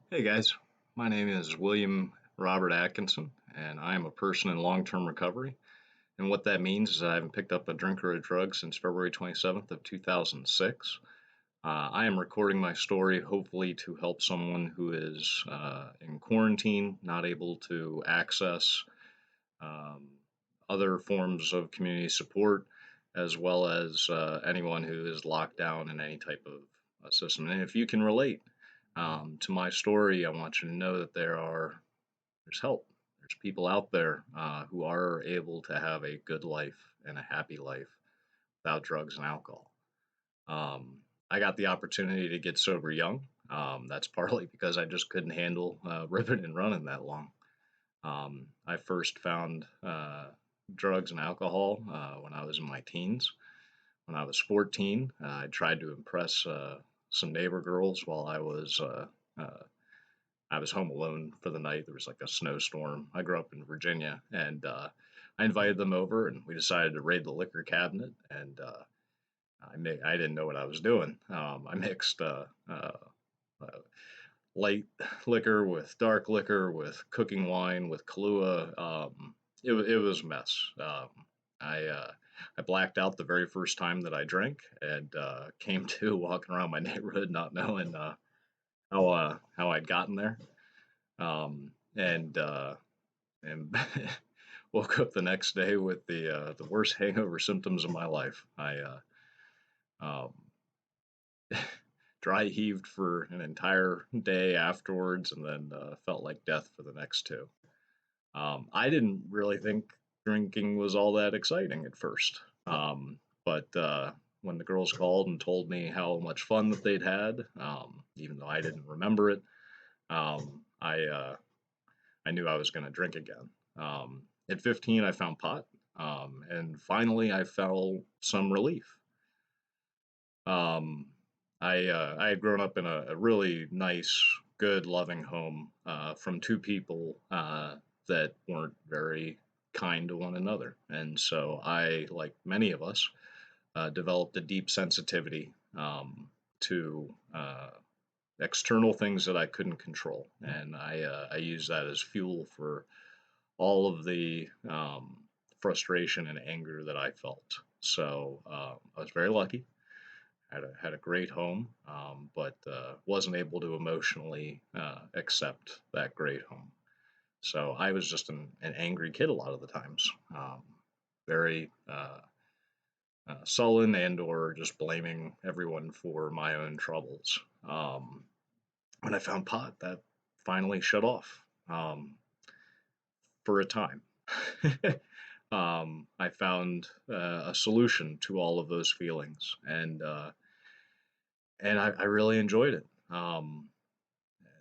Hey guys, my name is William Robert Atkinson, and I am a person in long-term recovery. And what that means is I haven't picked up a drink or a drug since February 27th of 2006. I am recording my story, hopefully to help someone who is in quarantine, not able to access um, other forms of community support, as well as anyone who is locked down in any type of system. And if you can relate to my story, I want you to know that there's help. There's people out there who are able to have a good life and a happy life without drugs and alcohol. Um, I got the opportunity to get sober young. That's partly because I just couldn't handle ripping and running that long. I first found drugs and alcohol when I was in my teens. When I was 14, I tried to impress some neighbor girls while uh, I was home alone for the night. There was like a snowstorm. I grew up in Virginia, and I invited them over, and we decided to raid the liquor cabinet. And I didn't know what I was doing. I mixed uh, light liquor with dark liquor with cooking wine with Kahlua. It was a mess. I uh, I blacked out the very first time that I drank, and came to walking around my neighborhood not knowing how I'd gotten there. And woke up the next day with the worst hangover symptoms of my life. I um, dry heaved for an entire day afterwards, and then felt like death for the next two. I didn't really think drinking was all that exciting at first, but when the girls called and told me how much fun that they'd had, even though I didn't remember it, I knew I was going to drink again. At 15, I found pot, and finally, I felt some relief. Um, I had grown up in a really nice, good, loving home from two people that weren't very kind to one another, and so I, like many of us, developed a deep sensitivity to external things that I couldn't control, and I use that as fuel for all of the frustration and anger that I felt. So I was very lucky. Had a great home, but wasn't able to emotionally accept that great home. So I was just an angry kid a lot of the times, very sullen and or just blaming everyone for my own troubles. When I found pot, that finally shut off for a time. I found a solution to all of those feelings, and I really enjoyed it.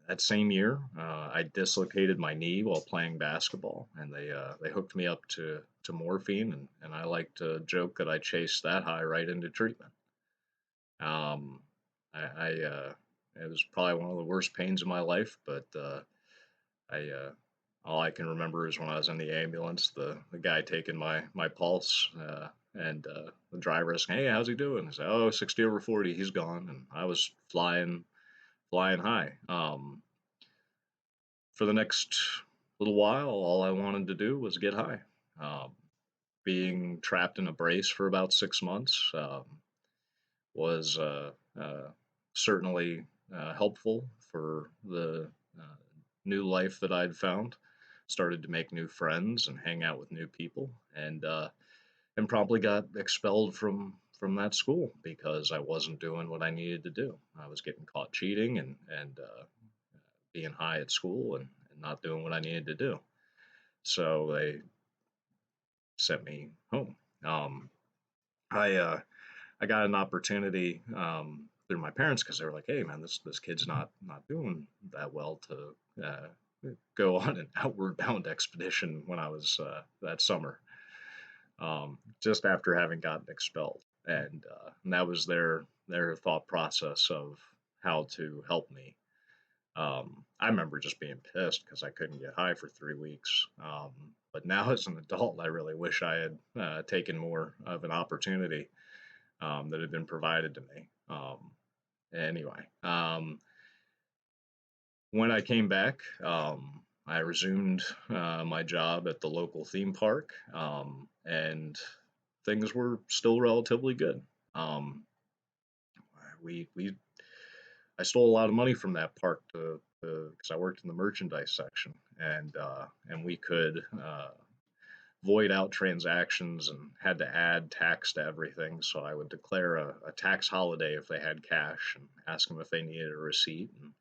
That same year, I dislocated my knee while playing basketball, and they hooked me up to morphine, and I like to joke that I chased that high right into treatment. Um, I it was probably one of the worst pains of my life, but I all I can remember is when I was in the ambulance, the guy taking my pulse, and the driver asking, "Hey, how's he doing?" I said, "Oh, 60 over 40, he's gone," and I was flying high. For the next little while, all I wanted to do was get high. Um, Being trapped in a brace for about 6 months was uh, certainly helpful for the uh, new life that I'd found. Started to make new friends and hang out with new people, and probably got expelled from that school because I wasn't doing what I needed to do. I was getting caught cheating and being high at school and not doing what I needed to do. So they sent me home. Um, I I got an opportunity through my parents because they were like, "Hey, man, this kid's not doing that well to go on an outward bound expedition." When I was that summer, just after having gotten expelled, and that was their thought process of how to help me. I remember just being pissed because I couldn't get high for 3 weeks. But now, as an adult, I really wish I had taken more of an opportunity that had been provided to me. Anyway, When I came back, I resumed my job at the local theme park, and things were still relatively good. Um, we I stole a lot of money from that park to because I worked in the merchandise section, and we could void out transactions and had to add tax to everything. So I would declare a tax holiday if they had cash and ask them if they needed a receipt and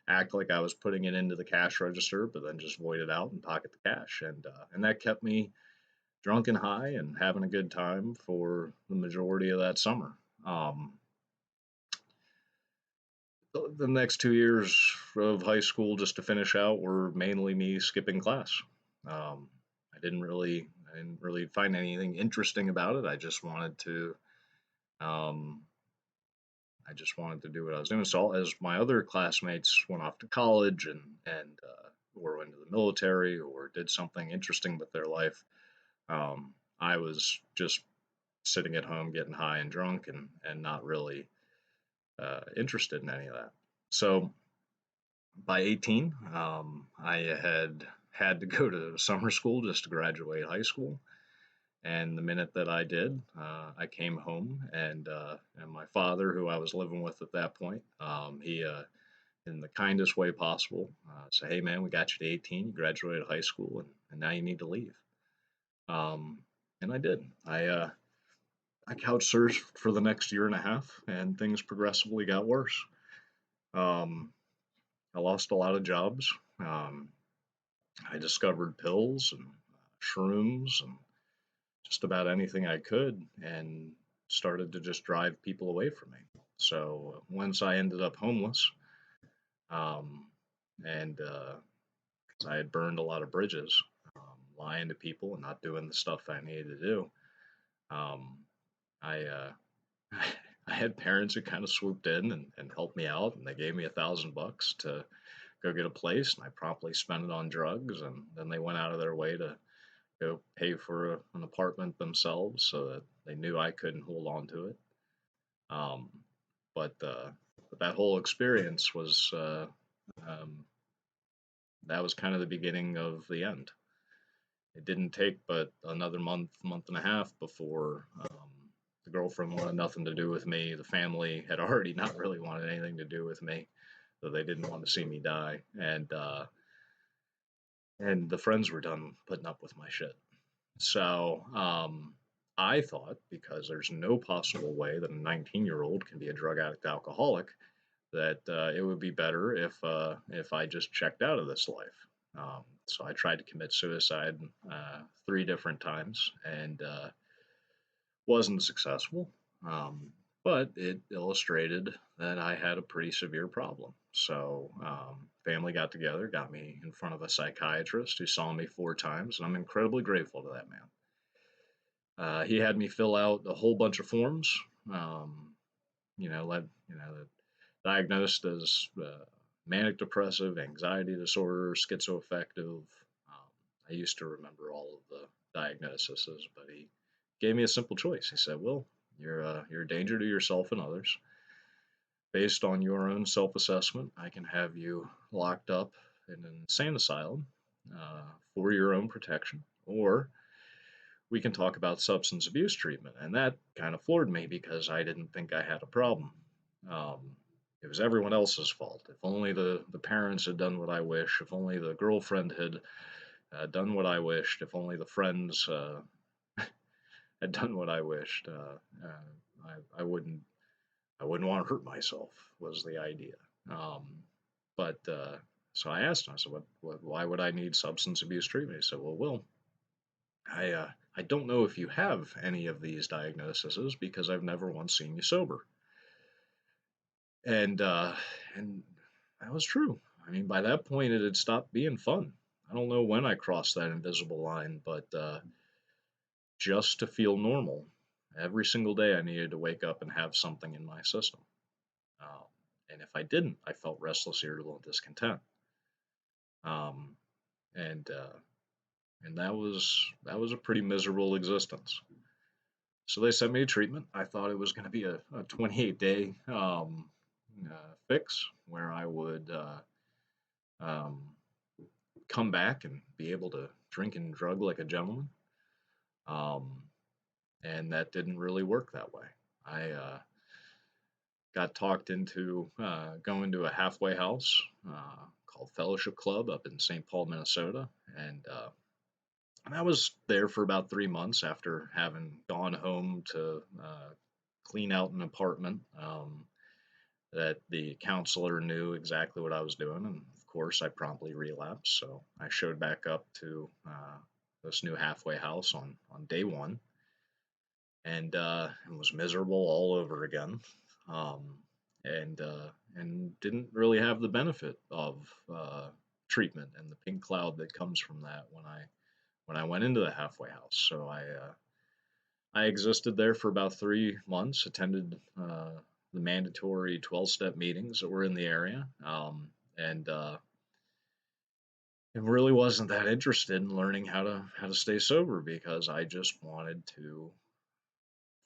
act like I was putting it into the cash register, but then just void it out and pocket the cash. And that kept me drunk and high and having a good time for the majority of that summer. Um, the next 2 years of high school, just to finish out, were mainly me skipping class. Um, I didn't really find anything interesting about it. Um, I just wanted to do what I was doing. So as my other classmates went off to college and or went into the military or did something interesting with their life, I was just sitting at home getting high and drunk and not really interested in any of that. So by 18, I had to go to summer school just to graduate high school. And the minute that I did, I came home, and my father, who I was living with at that point, he, in the kindest way possible, said, "Hey, man, we got you to 18. You graduated high school, and now you need to leave." Um, and I did. I couch surfed for the next year and a half, and things progressively got worse. Um, I lost a lot of jobs. Um, I discovered pills and shrooms and just about anything I could and started to just drive people away from me. So once I ended up homeless, um, and 'cause I had burned a lot of bridges, lying to people and not doing the stuff I needed to do, um, I I had parents who kind of swooped in and helped me out, and they gave me $1,000 to go get a place, and I promptly spent it on drugs, and then they went out of their way to go pay for an apartment themselves so that they knew I couldn't hold on to it. Um, but that whole experience was um, that was kind of the beginning of the end. It didn't take but another month and a half before the girlfriend wanted nothing to do with me. The family had already not really wanted anything to do with me, so they didn't want to see me die, and the friends were done putting up with my shit. So I thought because there's no possible way that a 19-year-old can be a drug addict alcoholic, that it would be better if I just checked out of this life. So I tried to commit suicide 3 different times and wasn't successful. Um, but it illustrated that I had a pretty severe problem. So family got together, got me in front of a psychiatrist who saw me 4 times, and I'm incredibly grateful to that man. He had me fill out a whole bunch of forms. Um, diagnosed as manic depressive, anxiety disorder, schizoaffective. I used to remember all of the diagnoses, but he gave me a simple choice. He said, "Well, you're a danger to yourself and others. Based on your own self-assessment, I can have you locked up in an insane asylum for your own protection, or we can talk about substance abuse treatment." And that kind of floored me because I didn't think I had a problem. Um, it was everyone else's fault. If only the parents had done what I wish. If only the girlfriend had done what I wished. If only the friends had done what I wished. I wouldn't want to hurt myself. Was the idea. Um, but so I asked him. I said, Why would I need substance abuse treatment?" He said, "Well, I don't know if you have any of these diagnoses because I've never once seen you sober." And and that was true. I mean, by that point, it had stopped being fun. I don't know when I crossed that invisible line, but just to feel normal, every single day I needed to wake up and have something in my system. Um, and if I didn't, I felt restless, irritable, and discontent. Um, and uh, and that was a pretty miserable existence. So they sent me to treatment. I thought it was going to be a 28-day fix where I would um, come back and be able to drink and drug like a gentleman. Um, and that didn't really work that way. I got talked into going to a halfway house called Fellowship Club up in St. Paul, Minnesota, and I was there for about 3 months after having gone home to clean out an apartment. That the counselor knew exactly what I was doing, and of course, I promptly relapsed. So I showed back up to this new halfway house on day one, and was miserable all over again, um, and didn't really have the benefit of treatment and the pink cloud that comes from that when I went into the halfway house. So I existed there for about 3 months, attended the mandatory 12-step meetings that were in the area, and really wasn't that interested in learning how to stay sober because I just wanted to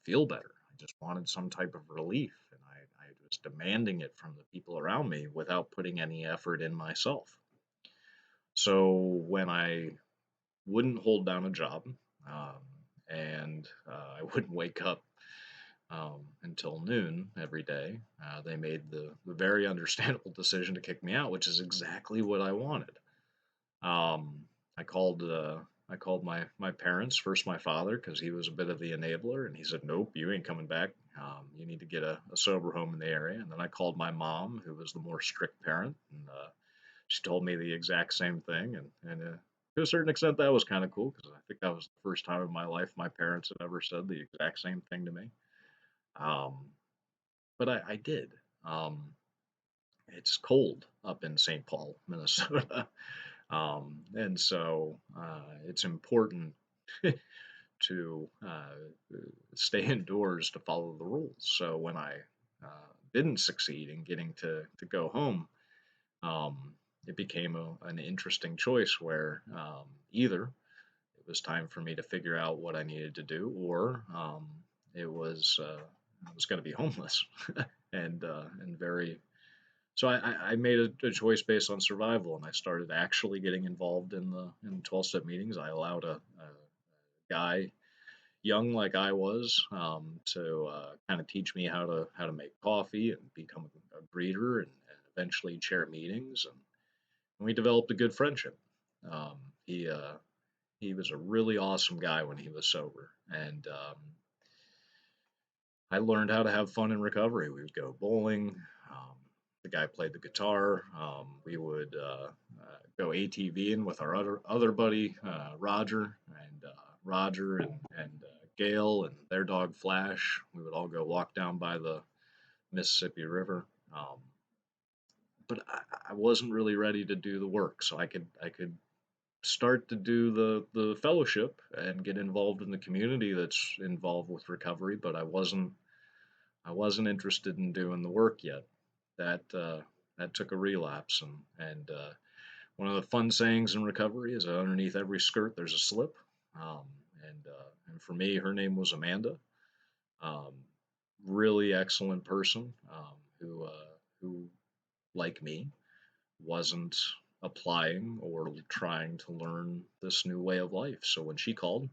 feel better. I just wanted some type of relief, and I was demanding it from the people around me without putting any effort in myself. So when I wouldn't hold down a job, um, and I wouldn't wake up until noon every day, they made the very understandable decision to kick me out, which is exactly what I wanted. Um, I called my parents first, my father, because he was a bit of the enabler, and he said, "Nope, you ain't coming back. You need to get a sober home in the area." And then I called my mom, who was the more strict parent, and she told me the exact same thing. And to a certain extent, that was kind of cool because I think that was the first time in my life my parents had ever said the exact same thing to me. Um, but I did. Um, it's cold up in St. Paul, Minnesota. And so it's important to stay indoors to follow the rules. So when I didn't succeed in getting to go home, um, it became an interesting choice where either it was time for me to figure out what I needed to do, or it was I was going to be homeless and very so I made a choice based on survival, and I started actually getting involved in 12-step meetings. I allowed a guy, young like I was, to kind of teach me how to make coffee and become a greeter, and eventually chair meetings, and we developed a good friendship. Um, he uh, he was a really awesome guy when he was sober, and I learned how to have fun in recovery. We would go bowling. Um, the guy played the guitar. We would go ATVing with our other buddy Roger and Gail and their dog Flash. We would all go walk down by the Mississippi River. But I wasn't really ready to do the work, so I could start to do the fellowship and get involved in the community that's involved with recovery, but I wasn't interested in doing the work yet. That took a relapse, and one of the fun sayings in recovery is underneath every skirt there's a slip. Um, and for me, her name was Amanda. Um, really excellent person who, like me, wasn't applying or trying to learn this new way of life. So when she called,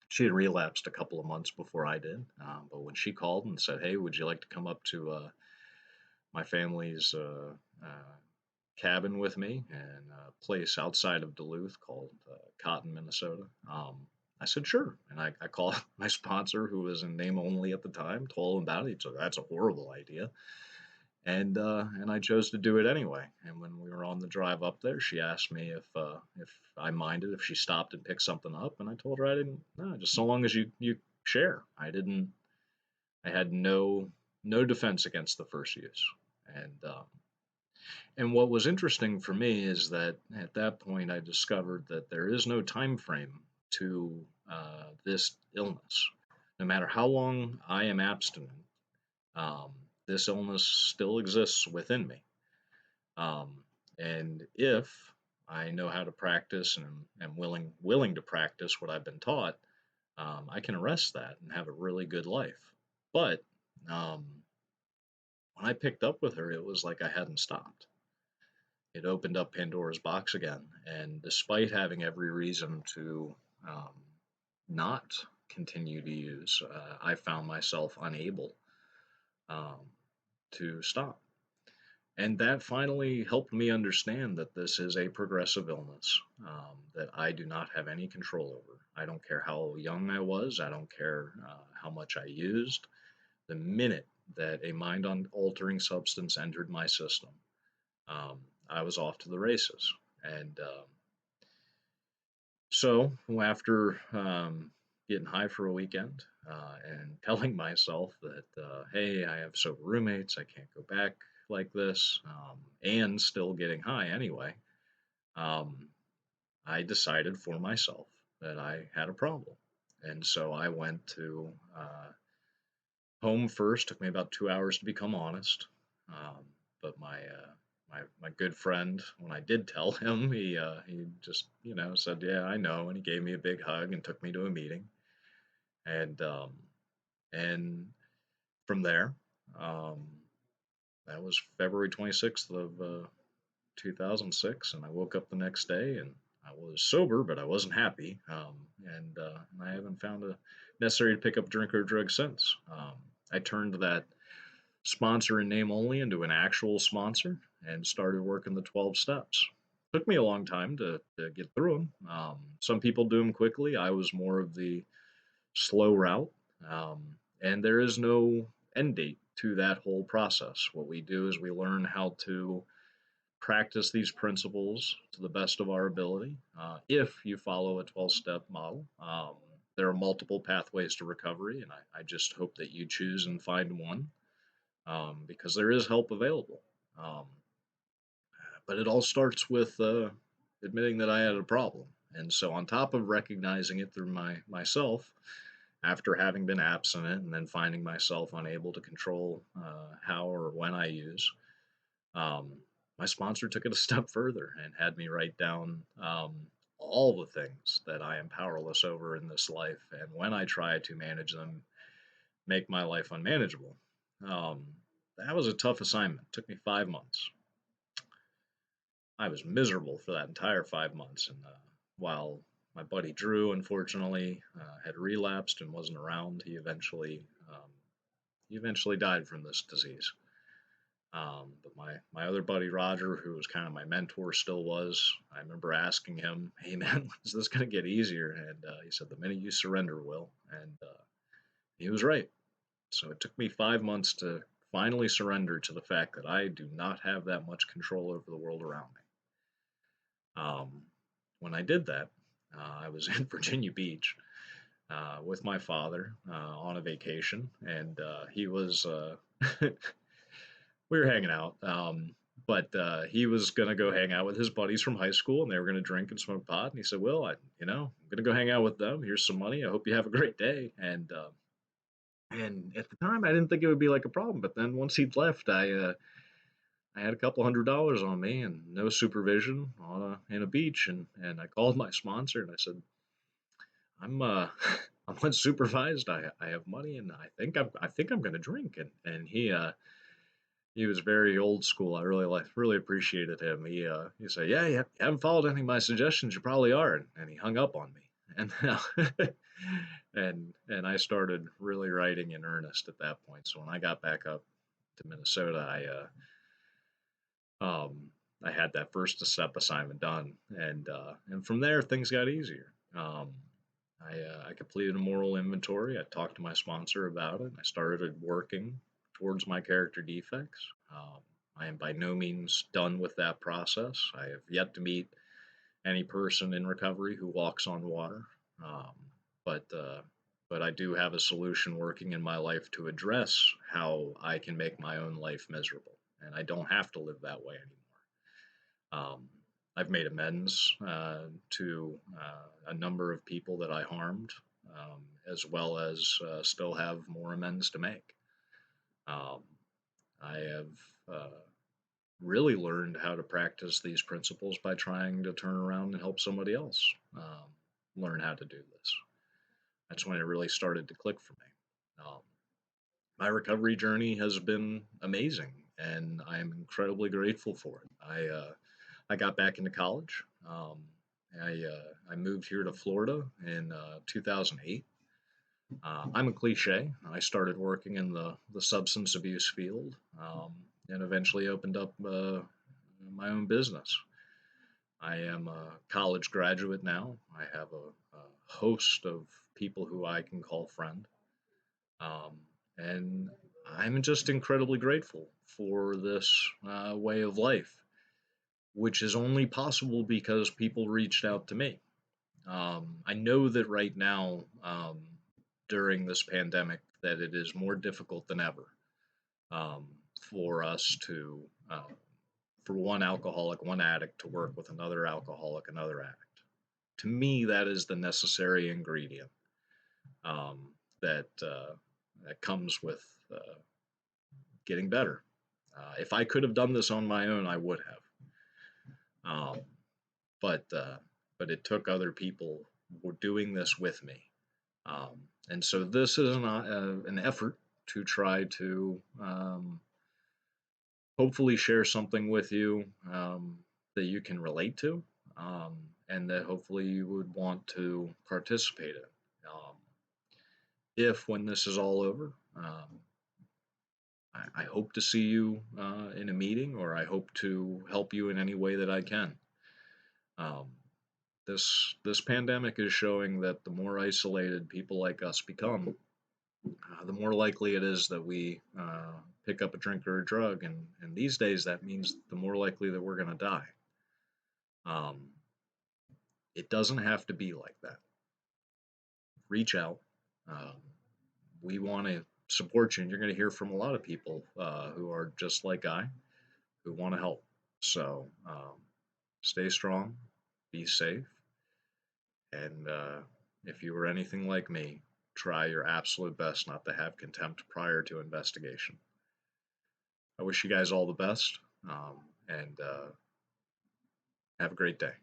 she had relapsed a couple of months before I did. But when she called and said, "Hey, would you like to come up to my family's cabin with me in a place outside of Duluth called Cotton, Minnesota?" I said, "Sure." And I called my sponsor, who was in name only at the time, told him about it. He said, "That's a horrible idea." And I chose to do it anyway. And when we were on the drive up there, she asked me if I minded if she stopped and picked something up, and I told her I didn't. No, just so long as you share. I didn't. I had no defense against the first use. And what was interesting for me is that at that point I discovered that there is no time frame to this illness. No matter how long I am abstinent, um, this illness still exists within me. Um, and if I know how to practice and am willing to practice what I've been taught, I can arrest that and have a really good life. But um, when I picked up with her, it was like I hadn't stopped. it opened up Pandora's box again. And despite having every reason to um, not continue to use, I found myself unable um, to stop. And that finally helped me understand that this is a progressive illness that I do not have any control over. I don't care how young I was, I don't care how much I used. The minute that a mind altering substance entered my system, um, I was off to the races. And so after getting high for a weekend and telling myself that, hey, I have sober roommates, I can't go back like this, and still getting high anyway, um, I decided for myself that I had a problem. And so I went to home first. Took me about 2 hours to become honest. Um, but my good friend, when I did tell him, he just said, "Yeah, I know," and he gave me a big hug and took me to a meeting. And and from there, um, that was February 26th of 2006, and I woke up the next day and I was sober, but I wasn't happy. And I haven't found it necessary to pick up a drink or a drug since. I turned that sponsor in name only into an actual sponsor and started working the 12 steps. Took me a long time to get through them. Some people do them quickly. I was more of the slow route. Um, and there is no end date to that whole process. What we do is we learn how to practice these principles to the best of our ability. If you follow a 12-step model, there are multiple pathways to recovery, and I just hope that you choose and find one because there is help available. Um, but it all starts with admitting that I had a problem. And so, on top of recognizing it through myself, after having been abstinent and then finding myself unable to control how or when I use, um, my sponsor took it a step further and had me write down all the things that I am powerless over in this life, and when I try to manage them, make my life unmanageable. Um, that was a tough assignment. It took me 5 months. I was miserable for that entire 5 months, and while my buddy Drew, unfortunately, had relapsed and wasn't around, he eventually died from this disease. But my other buddy Roger, who was kind of my mentor, still was. I remember asking him, "Hey man, is this going to get easier?" And he said, "The minute you surrender, will." And he was right. So it took me 5 months to finally surrender to the fact that I do not have that much control over the world around me. When I did that, I was in Virginia Beach with my father on a vacation, and he was we were hanging out. But he was gonna go hang out with his buddies from high school, and they were gonna drink and smoke pot. And he said, "Well, I'm gonna go hang out with them. Here's some money. I hope you have a great day." And at the time, I didn't think it would be like a problem. But then once he'd left, I had a couple $100s on me and no supervision on in a beach, and I called my sponsor and I said, I'm unsupervised. I have money and I think I'm gonna drink. And he was very old school. I really appreciated him. He said, "Yeah, you haven't followed any of my suggestions. You probably are." And he hung up on me. And and I started really writing in earnest at that point. So when I got back up to Minnesota, I had that first step assignment done, and from there things got easier. I completed a moral inventory. I talked to my sponsor about it. I started working towards my character defects. Um, I am by no means done with that process. I have yet to meet any person in recovery who walks on water, um, but but I do have a solution working in my life to address how I can make my own life miserable, and I don't have to live that way anymore. Um, I've made amends to a number of people that I harmed, as well as still have more amends to make. Um, I have really learned how to practice these principles by trying to turn around and help somebody else learn how to do this. That's when it really started to click for me. My recovery journey has been amazing, and I am incredibly grateful for it. I got back into college. I moved here to Florida in 2008. I'm a cliche. I started working in the substance abuse field, and eventually opened up my own business. I am a college graduate now. I have a host of people who I can call friend. Um, and I'm just incredibly grateful for this way of life, which is only possible because people reached out to me. I know that right now, during this pandemic, that it is more difficult than ever um, for us to, for one alcoholic, one addict to work with another alcoholic, another addict. To me, that is the necessary ingredient um, that comes with getting better. If I could have done this on my own, I would have. Um, but uh, but it took other people were doing this with me. And so this is an effort to try to hopefully share something with you that you can relate to, um, and that hopefully you would want to participate in. If when this is all over, I hope to see you in a meeting, or I hope to help you in any way that I can. Um, this pandemic is showing that the more isolated people like us become, the more likely it is that we pick up a drink or a drug, and these days that means the more likely that we're going to die. Um, it doesn't have to be like that. Reach out. Um, we want to support you, and you're going to hear from a lot of people who are just like I, who want to help. So stay strong, be safe, and if you were anything like me, try your absolute best not to have contempt prior to investigation. I wish you guys all the best, and have a great day.